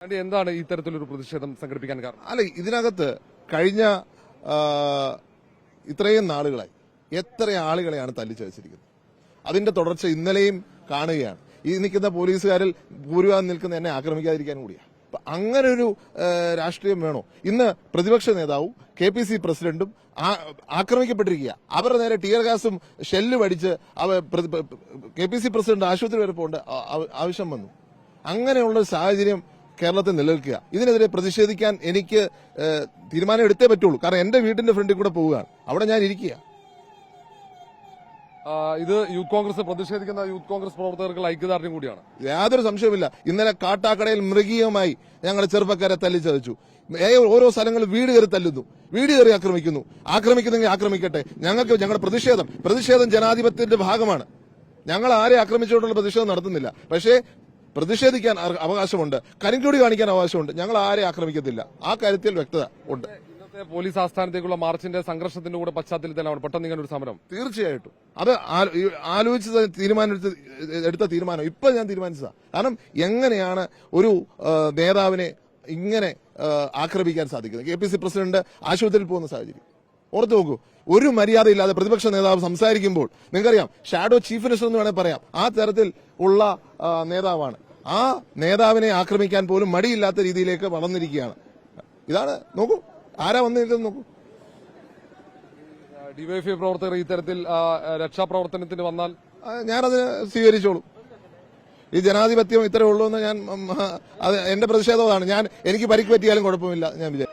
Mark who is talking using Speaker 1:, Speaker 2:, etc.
Speaker 1: എന്താണ് ഇത്തരത്തിലൊരു പ്രതിഷേധം സംഘടിപ്പിക്കാൻ കാരണം?
Speaker 2: അല്ല, ഇതിനകത്ത് കഴിഞ്ഞ ഇത്രയും നാളുകളായി എത്ര ആളുകളെയാണ് തല്ലിച്ചതച്ചിരിക്കുന്നത്. അതിന്റെ തുടർച്ച ഇന്നലെയും കാണുകയാണ്. ഈ നിൽക്കുന്ന പോലീസുകാരിൽ ഭൂരിഭാഗം നിൽക്കുന്ന എന്നെ ആക്രമിക്കാതിരിക്കാൻ കൂടിയാണ്. അങ്ങനെ ഒരു രാഷ്ട്രീയം വേണോ? ഇന്ന് പ്രതിപക്ഷ നേതാവും KPC പ്രസിഡന്റും ആക്രമിക്കപ്പെട്ടിരിക്കുക. അവരുടെ നേരെ ടിയർ ഗ്യാസും ഷെല്ലും അടിച്ച് KPC പ്രസിഡന്റ് ആശുപത്രി വരെ പോകേണ്ട ആവശ്യം വന്നു. അങ്ങനെയുള്ള സാഹചര്യം കേരളത്തിൽ നിലനിൽക്കുക. ഇതിനെതിരെ പ്രതിഷേധിക്കാൻ എനിക്ക് തീരുമാനം എടുത്തേ പറ്റുള്ളൂ. കാരണം എന്റെ വീടിന്റെ ഫ്രണ്ടിൽ കൂടെ പോവുകയാണ്, അവിടെ ഞാൻ ഇരിക്കുക.
Speaker 1: ഇത് യൂത്ത് കോൺഗ്രസ് പ്രതിഷേധിക്കുന്ന യൂത്ത് കോൺഗ്രസ് പ്രവർത്തകർക്ക് ഐക്യദാർഢ്യം കൂടിയാണ്.
Speaker 2: യാതൊരു സംശയവുമില്ല. ഇന്നലെ കാട്ടാക്കടയിൽ മൃഗീയമായി ഞങ്ങളുടെ ചെറുപ്പക്കാരെ തല്ലിച്ചതച്ചു. ഓരോ സ്ഥലങ്ങളിൽ വീട് കയറി തല്ലുന്നു, വീട് കയറി ആക്രമിക്കുന്നു. ആക്രമിക്കുന്നെങ്കിൽ ആക്രമിക്കട്ടെ. ഞങ്ങളുടെ പ്രതിഷേധം ജനാധിപത്യത്തിന്റെ ഭാഗമാണ്. ഞങ്ങൾ ആരെ ആക്രമിച്ചുകൊണ്ടുള്ള പ്രതിഷേധം നടത്തുന്നില്ല. പക്ഷേ പ്രതിഷേധിക്കാൻ അവകാശമുണ്ട്, കരിങ്കൊടി കാണിക്കാൻ അവകാശമുണ്ട്. ഞങ്ങൾ ആരെ ആക്രമിക്കത്തില്ല. ആ കാര്യത്തിൽ വ്യക്തത ഉണ്ട്.
Speaker 1: ഇന്നത്തെ പോലീസ് ആസ്ഥാനത്തേക്കുള്ള മാർച്ചിന്റെ സംഘർഷത്തിന്റെ കൂടെ പശ്ചാത്തലത്തിലാണ് പെട്ടെന്ന് ഇങ്ങനെ ഒരു സമരം.
Speaker 2: തീർച്ചയായിട്ടും അത് ആലോചിച്ച് എടുത്ത തീരുമാനം ഇപ്പൊ ഞാൻ തീരുമാനിച്ചതാണ്. കാരണം എങ്ങനെയാണ് ഒരു നേതാവിനെ ഇങ്ങനെ ആക്രമിക്കാൻ സാധിക്കുന്നത്? KPC പ്രസിഡന്റ് ആശുപത്രിയിൽ പോകുന്ന സാഹചര്യം ഓർത്തു നോക്കൂ. ഒരു മര്യാദയില്ലാതെ പ്രതിപക്ഷ നേതാവ് സംസാരിക്കുമ്പോൾ നിങ്ങൾക്കറിയാം, ഷാഡോ ചീഫ് മിനിസ്റ്റർ എന്ന് വേണേൽ പറയാം. ആ തരത്തിൽ ഉള്ള നേതാവാണ്. ആ നേതാവിനെ ആക്രമിക്കാൻ പോലും മടിയില്ലാത്ത രീതിയിലേക്ക് വളർന്നിരിക്കുകയാണ്. ഇതാണ്, നോക്കൂ ആരാ വന്നിരിക്കുന്നത് നോക്കൂ.
Speaker 1: ഡിവൈഎഫ്ഐ പ്രവർത്തകർ ഇത്തരത്തിൽ രക്ഷാപ്രവർത്തനത്തിന് വന്നാൽ
Speaker 2: ഞാനതിന് സ്വീകരിച്ചോളൂ. ഈ ജനാധിപത്യം ഇത്രയേ ഉള്ളൂ എന്ന് എന്റെ പ്രതിഷേധമാണ്. എനിക്ക് പരിക്ക് പറ്റിയാലും കുഴപ്പമില്ല ഞാൻ വിചാരിച്ചു.